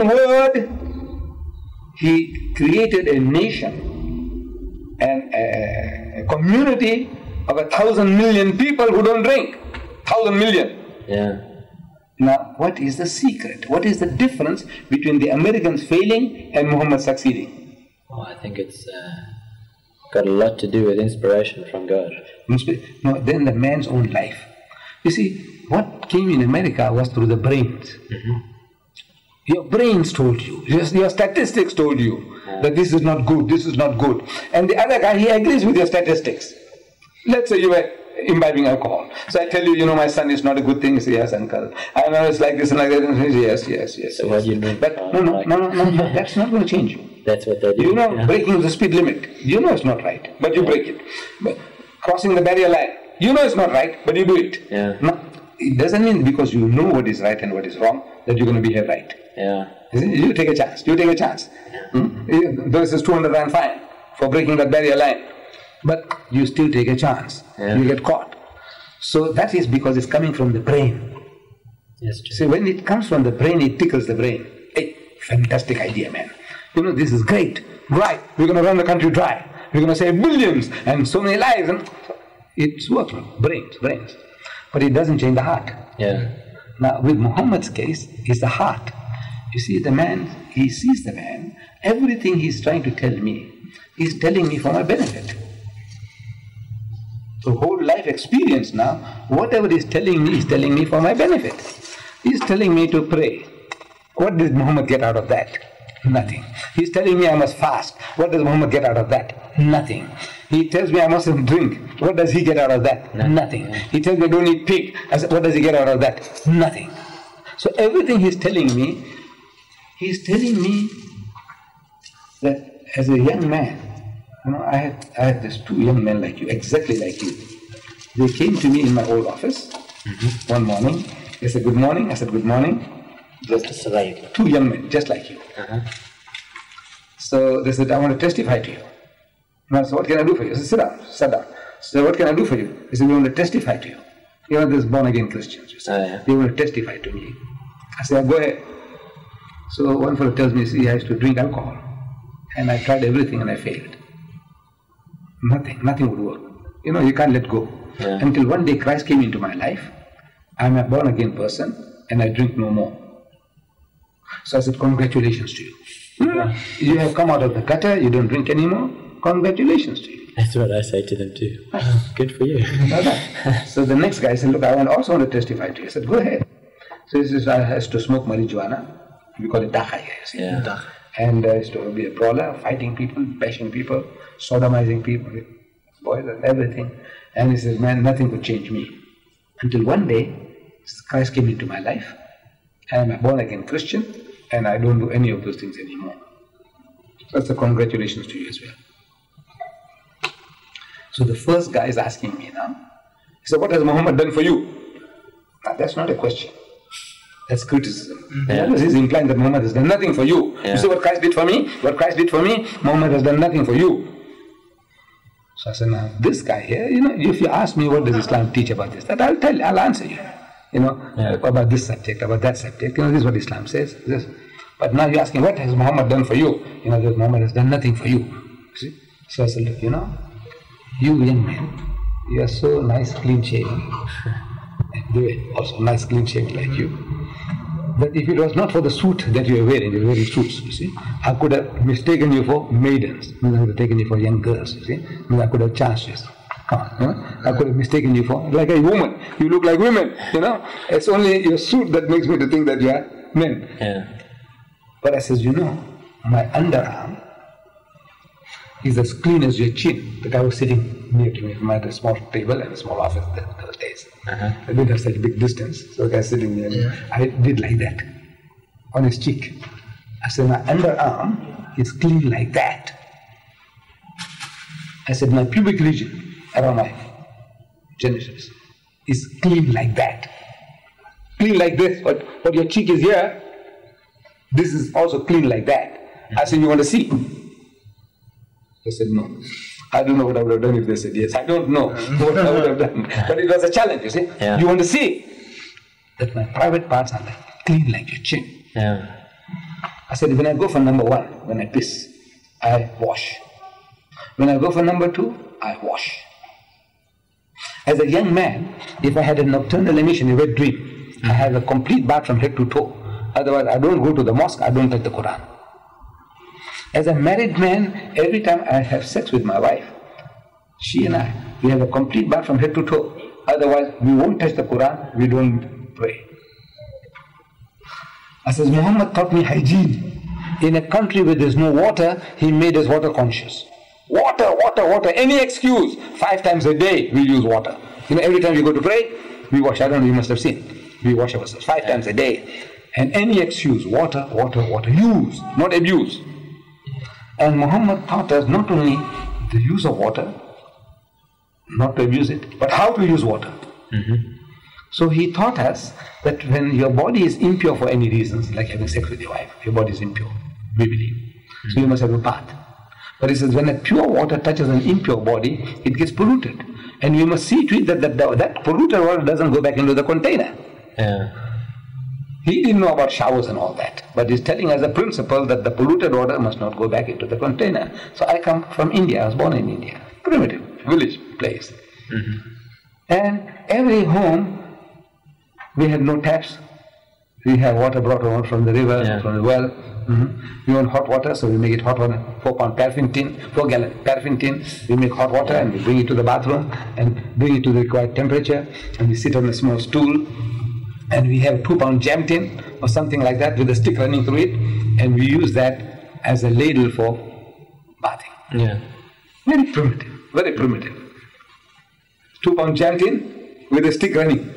word, he created a nation and a community of 1,000 million people who don't drink. 1,000 million. Yeah. Now, what is the secret? What is the difference between the Americans failing and Muhammad succeeding? Oh, I think it's got a lot to do with inspiration from God. No, then the man's own life. You see, what came in America was through the brains. Your brains told you, your statistics told you that this is not good, this is not good. And the other guy, he agrees with your statistics. Let's say you were imbibing alcohol. So I tell you, my son is not a good thing. You say, yes, uncle. I know it's like this and like that. And say, yes. So what do you mean? But no, that's not going to change you. That's what they do. Breaking the speed limit. It's not right, but you break it. But crossing the barrier line. it's not right, but you do it. Yeah. No, it doesn't mean because you know what is right and what is wrong that you're going to behave right. Yeah. You take a chance. This is 200 rand fine for breaking that barrier line. But you still take a chance. Yeah. You get caught. So that is because it's coming from the brain. Yes, true. See, when it comes from the brain, it tickles the brain. Hey, fantastic idea, man. This is great. Right. We're going to run the country dry. We're going to save billions and so many lives. And it's working. Brains. But it doesn't change the heart. Yeah. Now, with Muhammad's case, it's the heart. You see, the man, he sees the man. Everything he's trying to tell me, he's telling me for my benefit. The whole life experience now, whatever he's telling me for my benefit. He's telling me to pray. What did Muhammad get out of that? Nothing. He's telling me I must fast. What does Muhammad get out of that? Nothing. He tells me I mustn't drink. What does he get out of that? Nothing. He tells me don't eat pig. I said, what does he get out of that? Nothing. So everything he's telling me that as a young man, I had these two young men like you, exactly like you. They came to me in my old office one morning. They said, good morning. I said, good morning. Just like you. Two young men, just like you. So they said, I want to testify to you. And I said, what can I do for you? I said, sit down. So what can I do for you? He said, we want to testify to you. There's born-again Christians. You see. They want to testify to me. I said, go ahead. So one fellow tells me, see, I used to drink alcohol. And I tried everything and I failed. Nothing would work. You can't let go. Yeah. Until one day Christ came into my life. I'm a born-again person and I drink no more. So I said, congratulations to you. You have come out of the gutter, you don't drink anymore. Congratulations to you. That's what I say to them too. Good for you. So the next guy said, look, I also want to testify to you. I said, go ahead. So he says, I has to smoke marijuana. We call it dacha here. Yeah. And I used to be a brawler, fighting people, bashing people, sodomizing people, boys and everything. And he says, man, nothing could change me. Until one day, Christ came into my life. I am a born-again Christian, and I don't do any of those things anymore. That's a congratulations to you as well. So the first guy is asking me now, he said, what has Muhammad done for you? Now, that's not a question. That's criticism. Yeah. He's implying that Muhammad has done nothing for you. Yeah. You see what Christ did for me? What Christ did for me? Muhammad has done nothing for you. So I said, now this guy here, if you ask me what does Islam teach about this, that I'll answer you. About this subject, about that subject. This is what Islam says. But now you're asking, what has Muhammad done for you? That Muhammad has done nothing for you. See? So I said, look, you young men, you are so nice, clean shaven. And they were also nice, clean shaven like you. That if it was not for the suit that you were wearing suits, you see, I could have mistaken you for maidens. I would have taken you for young girls, you see. I could have chanced you. I could have mistaken you for like a woman. You look like women, It's only your suit that makes me to think that you are men. Yeah. But I says, my underarm is as clean as your chin. The guy was sitting near to me. I had a small table and a small office those days. I didn't have such a big distance. So the guy sitting near me, I did like that on his cheek. I said, my underarm is clean like that. I said, my pubic region around my genitals is clean like that. Clean like this, but your cheek is here. This is also clean like that. I said, you want to see? They said, no. I don't know what I would have done if they said yes. I don't know what I would have done. But it was a challenge, you see. Yeah. You want to see that my private parts are clean like your chin. Yeah. said, when I go for number 1, when I piss, I wash. When I go for number 2, I wash. As a young man, if I had a nocturnal emission, a wet dream, I have a complete bath from head to toe. Otherwise, I don't go to the mosque, I don't touch the Quran. As a married man, every time I have sex with my wife, she and I, we have a complete bath from head to toe. Otherwise, we won't touch the Quran, we don't pray. I says, Muhammad taught me hygiene. In a country where there's no water, he made us water conscious. Water, water, water, any excuse. 5 times a day we use water. Every time we go to pray, we wash. I don't know, you must have seen. We wash ourselves 5 times a day. And any excuse, water, water, water. Use, not abuse. And Muhammad taught us not only the use of water, not to abuse it, but how to use water. So he taught us that when your body is impure for any reasons, like having sex with your wife, your body is impure, we believe. So you must have a bath. But he says when a pure water touches an impure body, it gets polluted. And we must see to it that polluted water doesn't go back into the container. He didn't know about showers and all that. But he's telling us a principle that the polluted water must not go back into the container. So I come from India, I was born in India. Primitive, village place. And every home, we had no taps. We have water brought over from the river, from the well. We want hot water, so we make it hot water. 4-pound paraffin tin, 4-gallon paraffin tin. We make hot water and we bring it to the bathroom and bring it to the required temperature. And we sit on a small stool. And we have a 2-pound jam tin or something like that with a stick running through it. And we use that as a ladle for bathing. Very primitive, very primitive. 2-pound jam tin with a stick running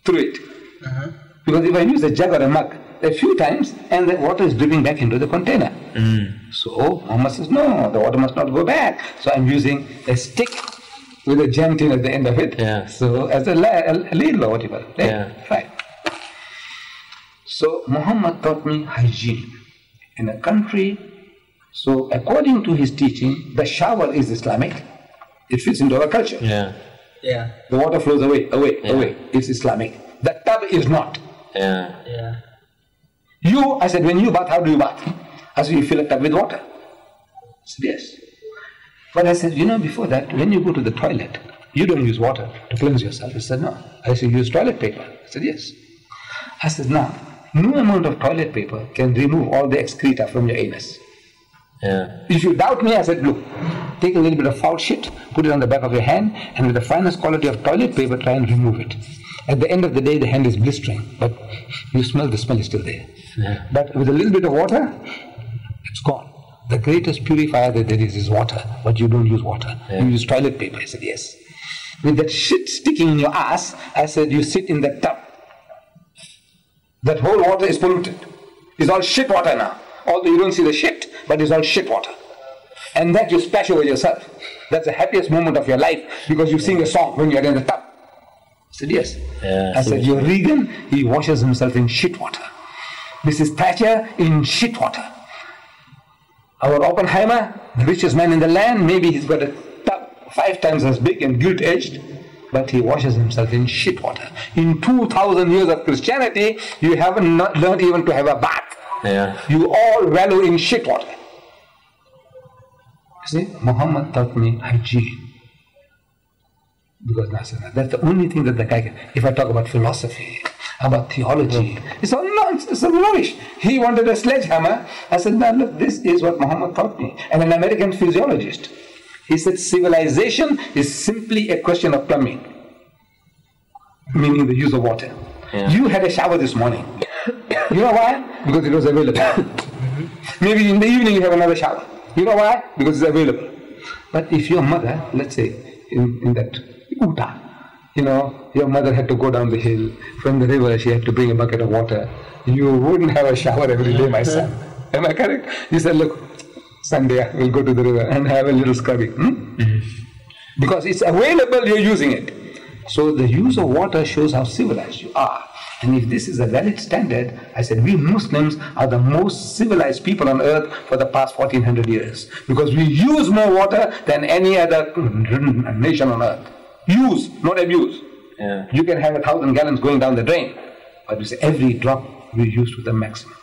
through it. Because if I use a jug or a mug a few times and the water is dripping back into the container. So Muhammad says, no, the water must not go back. So I'm using a stick with a jam tin at the end of it. So as a ladle or whatever. Right. So Muhammad taught me hygiene in a country. So according to his teaching, the shower is Islamic. It fits into our culture. The water flows away. It's Islamic. The tub is not. I said, when you bath, how do you bath? I said, you fill a tub with water. I said, yes. But I said, before that, when you go to the toilet, you don't use water to cleanse yourself. He said, no. I said, you use toilet paper. I said, yes. I said, now, no amount of toilet paper can remove all the excreta from your anus. If you doubt me, I said, look, take a little bit of foul shit, put it on the back of your hand, and with the finest quality of toilet paper, try and remove it. At the end of the day, the hand is blistering, but you smell, the smell is still there. But with a little bit of water, it's gone. The greatest purifier that there is water, but you don't use water. You use toilet paper. I said, yes. With that shit sticking in your ass, I said, you sit in that tub. That whole water is polluted. It's all shit water now. Although you don't see the shit, but it's all shit water. And that you splash over yourself. That's the happiest moment of your life because you sing a song when you're in the tub. I said, yes. I said, your Reagan, he washes himself in shit water. Mrs. Thatcher in shit water. Our Oppenheimer, the richest man in the land, maybe he's got a tub 5 times as big and gilt-edged, but he washes himself in shit water. In 2,000 years of Christianity, you haven't learned even to have a bath. You all wallow in shit water. See, Muhammad taught me hygiene. Because that's the only thing that the guy can. If I talk about philosophy, about theology, it's all nonsense, it's all rubbish. He wanted a sledgehammer. I said, no, look, this is what Muhammad taught me. And an American physiologist, he said, civilization is simply a question of plumbing, meaning the use of water. You had a shower this morning. You know why? Because it was available. Maybe in the evening you have another shower. You know why? Because it's available. But if your mother, let's say, in that Utah, your mother had to go down the hill from the river, she had to bring a bucket of water. You wouldn't have a shower every day, my son. Am I correct? You said, look, Sunday we'll go to the river and have a little scrubbing. Because it's available, you're using it. So the use of water shows how civilized you are. And if this is a valid standard, I said, we Muslims are the most civilized people on earth for the past 1400 years. Because we use more water than any other nation on earth. Use, not abuse. You can have 1,000 gallons going down the drain. But we say every drop we use to the maximum.